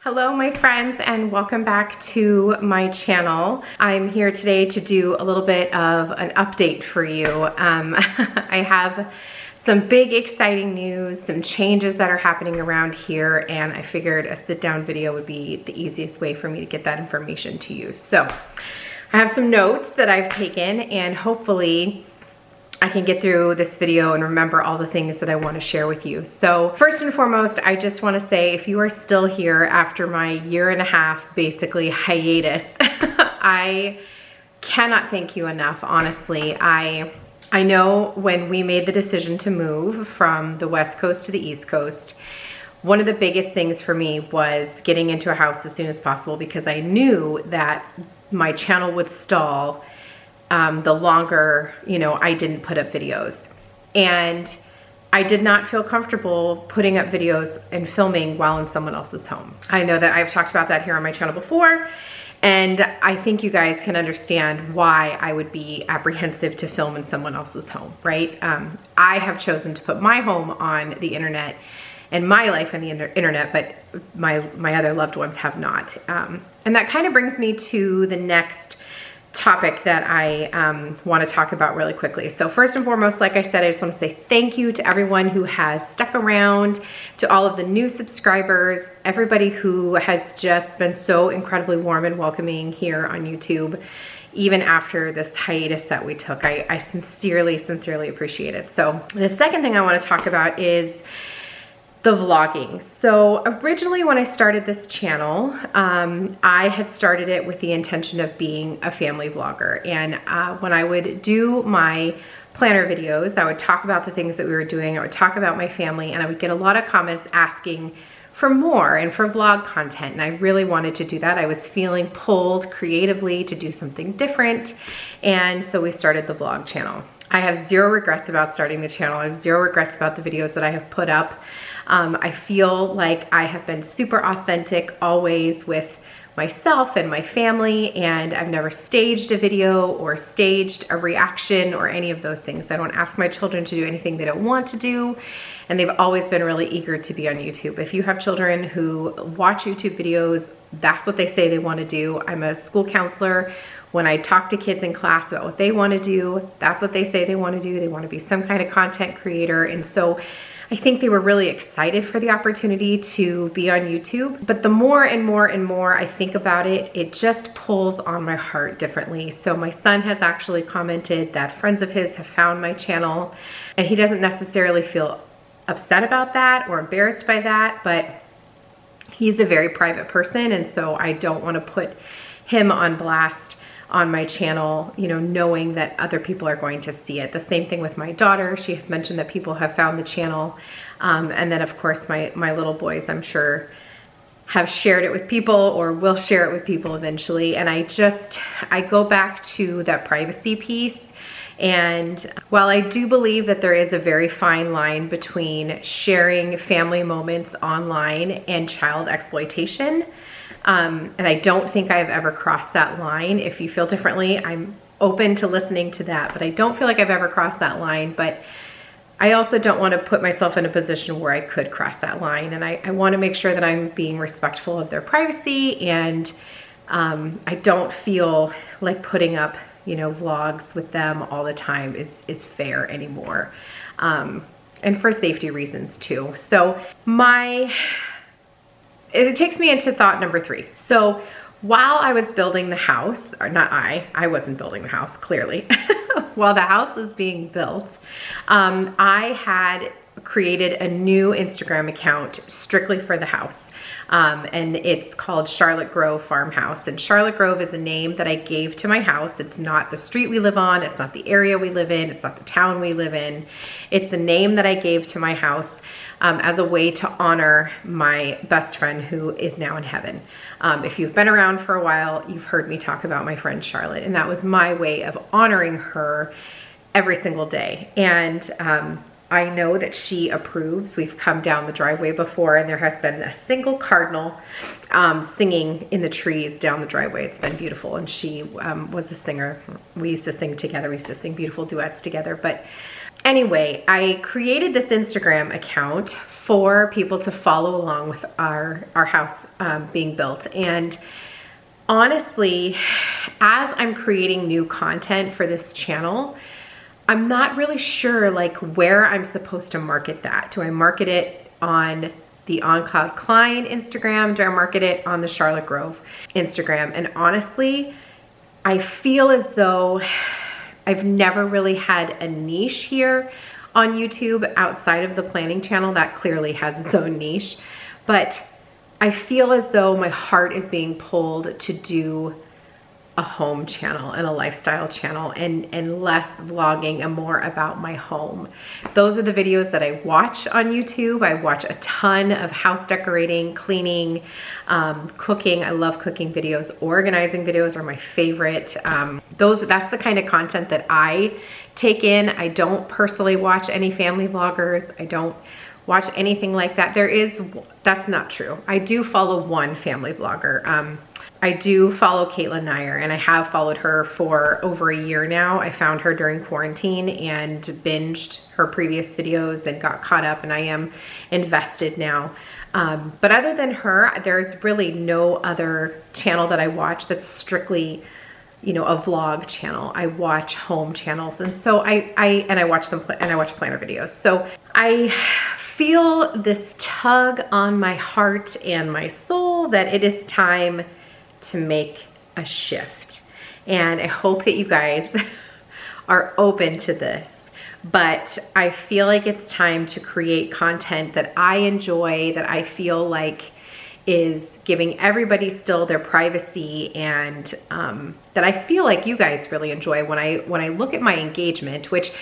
Hello my friends, and welcome back to my channel. I'm here today to do a little bit of an update for you. I have some big exciting news, some changes that are happening around here, and I figured a sit down video would be the easiest way for me to get that information to you. So I have some notes that I've taken, and hopefully I can get through this video and remember all the things that I want to share with you. So first and foremost, I just want to say, if you are still here after my year-and-a-half basically hiatus, I cannot thank you enough, honestly. I know when we made the decision to move from the West Coast to the East Coast, one of the biggest things for me was getting into a house as soon as possible, because I knew that my channel would stall the longer, I didn't put up videos. And I did not feel comfortable putting up videos and filming while in someone else's home. I know that I've talked about that here on my channel before, and I think you guys can understand why I would be apprehensive to film in someone else's home, right? I have chosen to put my home on the internet and my life on the internet, but my other loved ones have not. And that kind of brings me to the next topic that I want to talk about really quickly. So first and foremost, like I said, I just want to say thank you to everyone who has stuck around, to all of the new subscribers, everybody who has just been so incredibly warm and welcoming here on YouTube, even after this hiatus that we took. I sincerely appreciate it. So the second thing I want to talk about is the vlogging. So originally when I started this channel, I had started it with the intention of being a family vlogger. And when I would do my planner videos, I would talk about the things that we were doing, I would talk about my family, and I would get a lot of comments asking for more and for vlog content. And I really wanted to do that. I was feeling pulled creatively to do something different. And so we started the vlog channel. I have zero regrets about starting the channel. I have zero regrets about the videos that I have put up. I feel like I have been super authentic always with myself and my family, and I've never staged a video or staged a reaction or any of those things. I don't ask my children to do anything they don't want to do, and they've always been really eager to be on YouTube. If you have children who watch YouTube videos, that's what they say they want to do. I'm a school counselor. When I talk to kids in class about what they want to do, that's what they say they want to do. They want to be some kind of content creator. And so I think they were really excited for the opportunity to be on YouTube. But the more and more I think about it, it just pulls on my heart differently. So my son has actually commented that friends of his have found my channel, and he doesn't necessarily feel upset about that or embarrassed by that, but he's a very private person, and so I don't want to put him on blast on my channel, knowing that other people are going to see it. The same thing with my daughter. She has mentioned that people have found the channel. And then of course my little boys, I'm sure, have shared it with people or will share it with people eventually. And I go back to that privacy piece. And while I do believe that there is a very fine line between sharing family moments online and child exploitation, and I don't think I've ever crossed that line. If you feel differently, I'm open to listening to that, but I don't feel like I've ever crossed that line. But I also don't want to put myself in a position where I could cross that line. And I want to make sure that I'm being respectful of their privacy, and I don't feel like putting up, vlogs with them all the time is fair anymore. And for safety reasons too. So it takes me into thought number 3. So while I was building the house, or not I wasn't building the house, clearly. While the house was being built, I had created a new Instagram account strictly for the house. And it's called Charlotte Grove Farmhouse. And Charlotte Grove is a name that I gave to my house. It's not the street we live on. It's not the area we live in. It's not the town we live in. It's the name that I gave to my house as a way to honor my best friend who is now in heaven. If you've been around for a while, you've heard me talk about my friend Charlotte, and that was my way of honoring her every single day. And I know that she approves. We've come down the driveway before, and there has been a single cardinal singing in the trees down the driveway. It's been beautiful, and she was a singer. We used to sing together. We used to sing beautiful duets together. But anyway, I created this Instagram account for people to follow along with our house being built. And honestly, as I'm creating new content for this channel, I'm not really sure like where I'm supposed to market that. Do I market it on the On Cloud Klein Instagram? Do I market it on the Charlotte Grove Instagram? And honestly, I feel as though I've never really had a niche here on YouTube outside of the planning channel. That clearly has its own niche, but I feel as though my heart is being pulled to do a home channel and a lifestyle channel, and less vlogging and more about my home. Those are the videos that I watch on YouTube. I watch a ton of house decorating, cleaning, cooking. I love cooking videos. Organizing videos are my favorite. That's the kind of content that I take in. I don't personally watch any family vloggers. I don't watch anything like that. That's not true. I do follow one family vlogger. I do follow Caitlin Nair, and I have followed her for over a year now. I found her during quarantine and binged her previous videos and got caught up, and I am invested now. But other than her, there's really no other channel that I watch that's strictly, you know, a vlog channel. I watch home channels, and so I watch planner videos. So I feel this tug on my heart and my soul that it is time to make a shift. And I hope that you guys are open to this, but I feel like it's time to create content that I enjoy, that I feel like is giving everybody still their privacy, and that I feel like you guys really enjoy. When I look at my engagement, which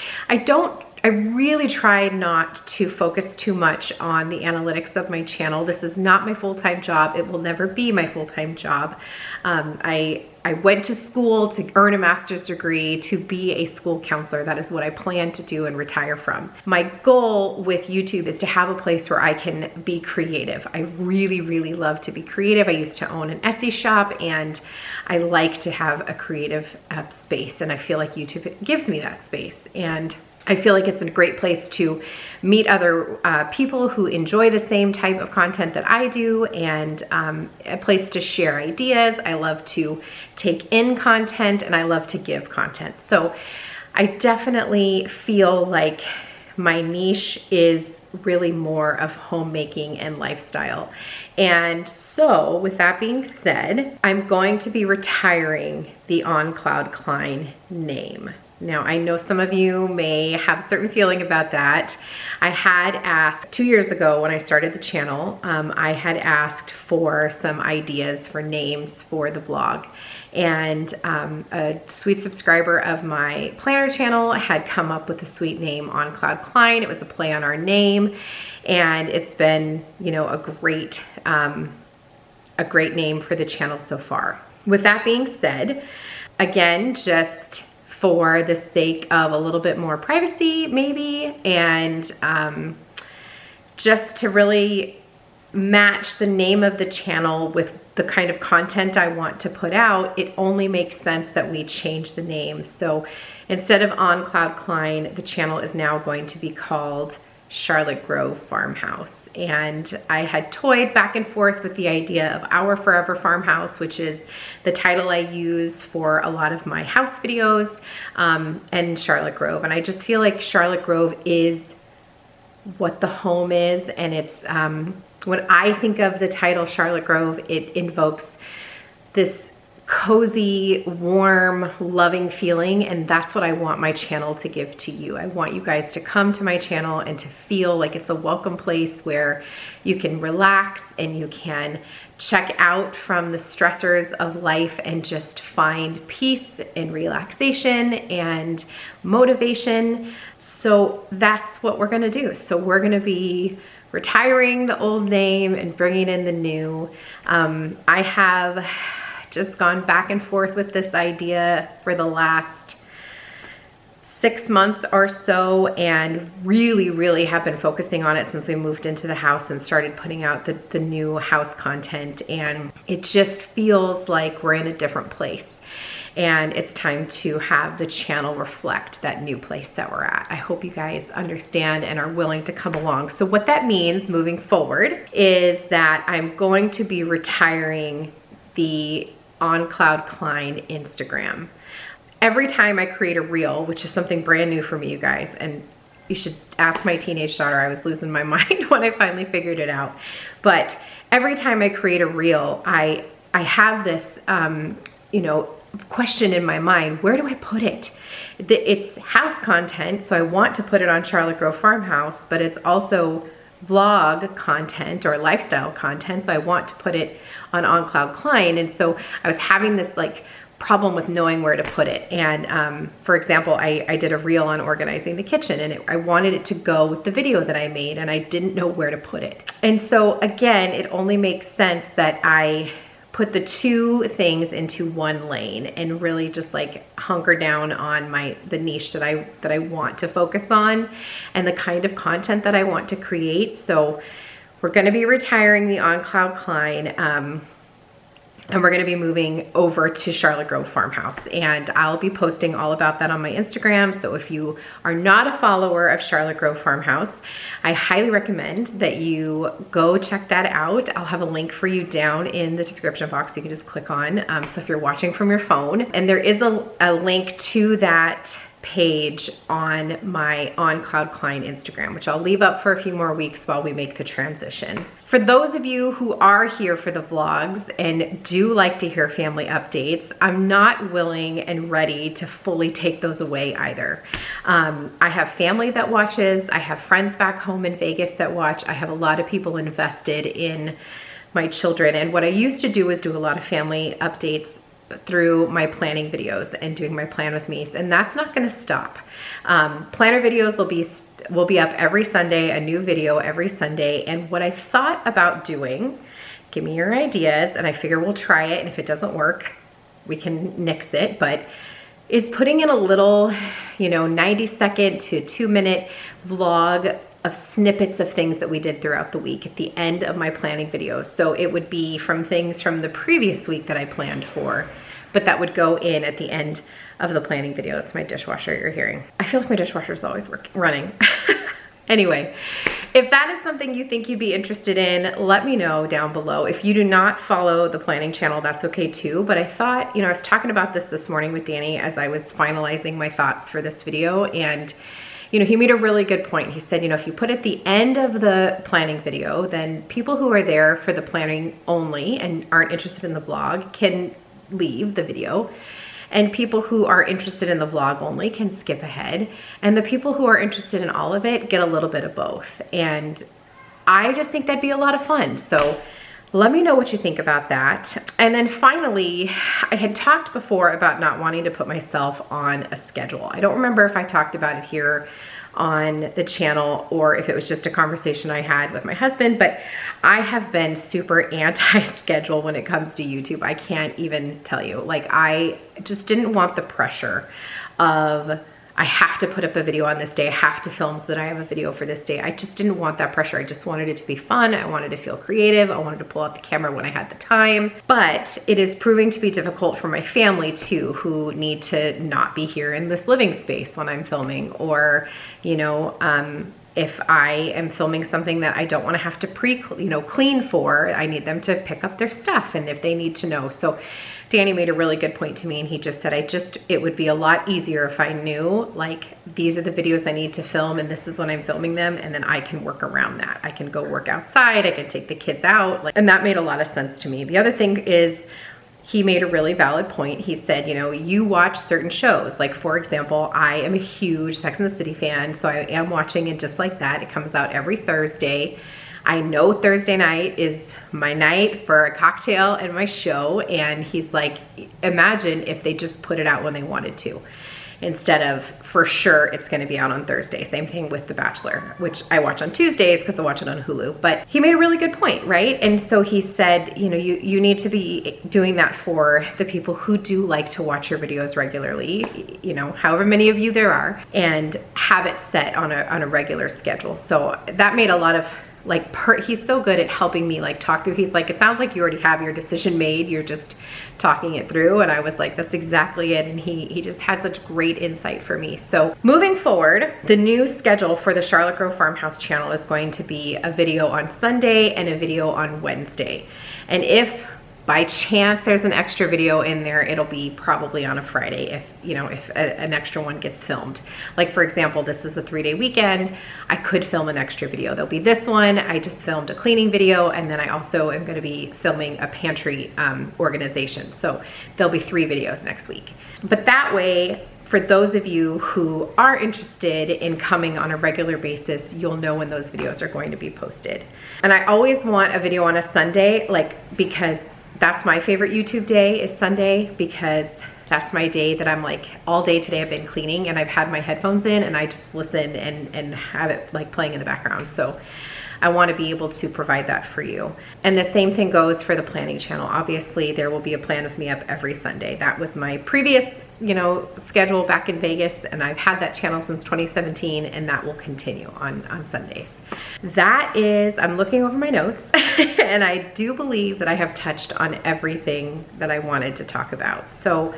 I really try not to focus too much on the analytics of my channel. This is not my full-time job. It will never be my full-time job. I went to school to earn a master's degree to be a school counselor. That is what I plan to do and retire from. My goal with YouTube is to have a place where I can be creative. I really, really love to be creative. I used to own an Etsy shop, and I like to have a creative space, and I feel like YouTube gives me that space. And I feel like it's a great place to meet other people who enjoy the same type of content that I do, and a place to share ideas. I love to take in content, and I love to give content. So I definitely feel like my niche is really more of homemaking and lifestyle. And so with that being said, I'm going to be retiring the On Cloud Klein name. Now, I know some of you may have a certain feeling about that. I had asked 2 years ago when I started the channel, I had asked for some ideas for names for the vlog. And a sweet subscriber of my planner channel had come up with a sweet name, On Cloud Klein. It was a play on our name, and it's been, you know, a great name for the channel so far. With that being said, again, just for the sake of a little bit more privacy maybe, and just to really match the name of the channel with the kind of content I want to put out, it only makes sense that we change the name. So instead of On Cloud Klein, the channel is now going to be called Charlotte Grove Farmhouse. And I had toyed back and forth with the idea of Our Forever Farmhouse, which is the title I use for a lot of my house videos, and Charlotte Grove. And I just feel like Charlotte Grove is what the home is, and it's when I think of the title Charlotte Grove, it invokes this cozy, warm, loving feeling, and that's what I want my channel to give to you. I want you guys to come to my channel and to feel like it's a welcome place where you can relax and you can check out from the stressors of life and just find peace and relaxation and motivation. So that's what we're gonna do. So we're gonna be retiring the old name and bringing in the new. I have just gone back and forth with this idea for the last 6 months or so, and really have been focusing on it since we moved into the house and started putting out the new house content. And it just feels like we're in a different place. and it's time to have the channel reflect that new place that we're at. I hope you guys understand and are willing to come along. So what that means moving forward is that I'm going to be retiring the On Cloud Klein Instagram. Every time I create a reel, which is something brand new for me, you guys, and you should ask my teenage daughter, I was losing my mind when I finally figured it out. But every time I create a reel, I have this, question in my mind, where do I put it? It's house content, so I want to put it on Charlotte Grove Farmhouse, but it's also vlog content or lifestyle content, so I want to put it on Cloud Klein. And so I was having this problem with knowing where to put it. And for example, I did a reel on organizing the kitchen, and I wanted it to go with the video that I made, and I didn't know where to put it. And so again, it only makes sense that I put the two things into one lane and really just hunker down on the niche that I want to focus on and the kind of content that I want to create. So we're going to be retiring the On Cloud Klein, and we're going to be moving over to Charlotte Grove Farmhouse, and I'll be posting all about that on my Instagram. So if you are not a follower of Charlotte Grove Farmhouse, I highly recommend that you go check that out. I'll have a link for you down in the description box you can just click on. So if you're watching from your phone, and there is a link to that page on my On Cloud Klein Instagram, which I'll leave up for a few more weeks while we make the transition. For those of you who are here for the vlogs and do like to hear family updates, I'm not willing and ready to fully take those away either. I have family that watches, I have friends back home in Vegas that watch, I have a lot of people invested in my children, and what I used to do is do a lot of family updates through my planning videos and doing my plan with me's, and that's not going to stop. Planner videos will be up every Sunday, a new video every Sunday. And what I thought about doing, give me your ideas, and I figure we'll try it, and if it doesn't work, we can nix it, but is putting in a little, 90-second to 2-minute vlog of snippets of things that we did throughout the week at the end of my planning videos. So it would be from things from the previous week that I planned for, but that would go in at the end of the planning video. That's my dishwasher you're hearing. I feel like my dishwasher is always running. Anyway, if that is something you think you'd be interested in, let me know down below. If you do not follow the planning channel, that's okay too. But I thought, I was talking about this morning with Danny as I was finalizing my thoughts for this video, and he made a really good point. He said, if you put at the end of the planning video, then people who are there for the planning only and aren't interested in the vlog can leave the video. And people who are interested in the vlog only can skip ahead. And the people who are interested in all of it get a little bit of both. And I just think that'd be a lot of fun. So let me know what you think about that. And then finally, I had talked before about not wanting to put myself on a schedule. I don't remember if I talked about it here on the channel or if it was just a conversation I had with my husband, but I have been super anti-schedule when it comes to YouTube. I can't even tell you. I just didn't want the pressure of I have to put up a video on this day, I have to film so that I have a video for this day. I just didn't want that pressure. I just wanted it to be fun. I wanted to feel creative. I wanted to pull out the camera when I had the time. But it is proving to be difficult for my family too, who need to not be here in this living space when I'm filming, or, if I am filming something that I don't want to have to clean for, I need them to pick up their stuff, and if they need to know. So Danny made a really good point to me, and he just said, it would be a lot easier if I knew, these are the videos I need to film, and this is when I'm filming them, and then I can work around that. I can go work outside, I can take the kids out, and that made a lot of sense to me. The other thing is, he made a really valid point. He said, you watch certain shows. For example, I am a huge Sex and the City fan, so I am watching it just like that. It comes out every Thursday. I know Thursday night is my night for a cocktail and my show, and he's like, imagine if they just put it out when they wanted to, instead of for sure it's going to be out on Thursday. Same thing with The Bachelor, which I watch on Tuesdays because I watch it on Hulu. But he made a really good point, right? And so he said, you need to be doing that for the people who do like to watch your videos regularly, however many of you there are, and have it set on a regular schedule. So that made a lot of like he's so good at helping me like talk through. He's like, it sounds like you already have your decision made, you're just talking it through. And I was like, that's exactly it. And he just had such great insight for me. So moving forward, the new schedule for the Charlotte Grove Farmhouse channel is going to be a video on Sunday and a video on Wednesday. And if by chance there's an extra video in there, it'll be probably on a Friday if, you know, if an extra one gets filmed. Like for example, this is a 3-day weekend. I could film an extra video. There'll be this one. I just filmed a cleaning video, and then I also am going to be filming a pantry organization. So there'll be 3 videos next week. But that way, for those of you who are interested in coming on a regular basis, you'll know when those videos are going to be posted. And I always want a video on a Sunday, like, because that's my favorite YouTube day is Sunday, because that's my day that I'm like, all day today I've been cleaning and I've had my headphones in and I just listen and have it like playing in the background. So I want to be able to provide that for you. And the same thing goes for the planning channel. Obviously there will be a plan with me up every Sunday. That was my previous, you know, schedule back in Vegas, and I've had that channel since 2017, and that will continue on Sundays. That is, I'm looking over my notes and I do believe that I have touched on everything that I wanted to talk about. So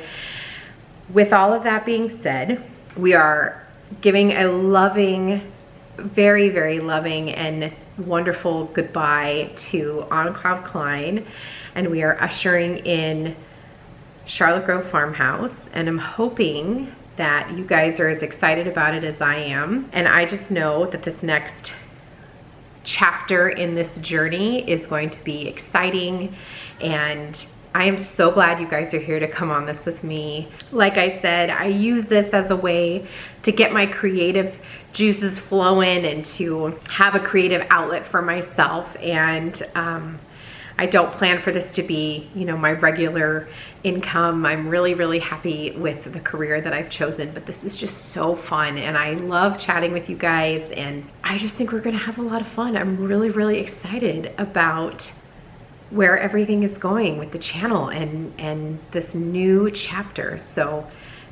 with all of that being said, we are giving a loving, very, very loving and wonderful goodbye to On Cloud Klein, and we are ushering in Charlotte Grove Farmhouse, and I'm hoping that you guys are as excited about it as I am. And I just know that this next chapter in this journey is going to be exciting, and I am so glad you guys are here to come on this with me. Like I said, I use this as a way to get my creative juices flowing and to have a creative outlet for myself. And I don't plan for this to be, you know, my regular income. I'm really, really happy with the career that I've chosen, but this is just so fun, and I love chatting with you guys, and I just think we're gonna have a lot of fun. I'm really, really excited about where everything is going with the channel and this new chapter. So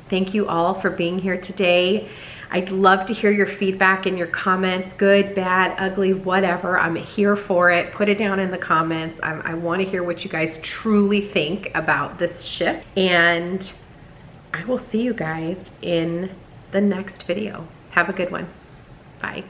thank you all for being here today. I'd love to hear your feedback and your comments, good, bad, ugly, whatever. I'm here for it. Put it down in the comments. I want to hear what you guys truly think about this shift, and I will see you guys in the next video. Have a good one. Bye.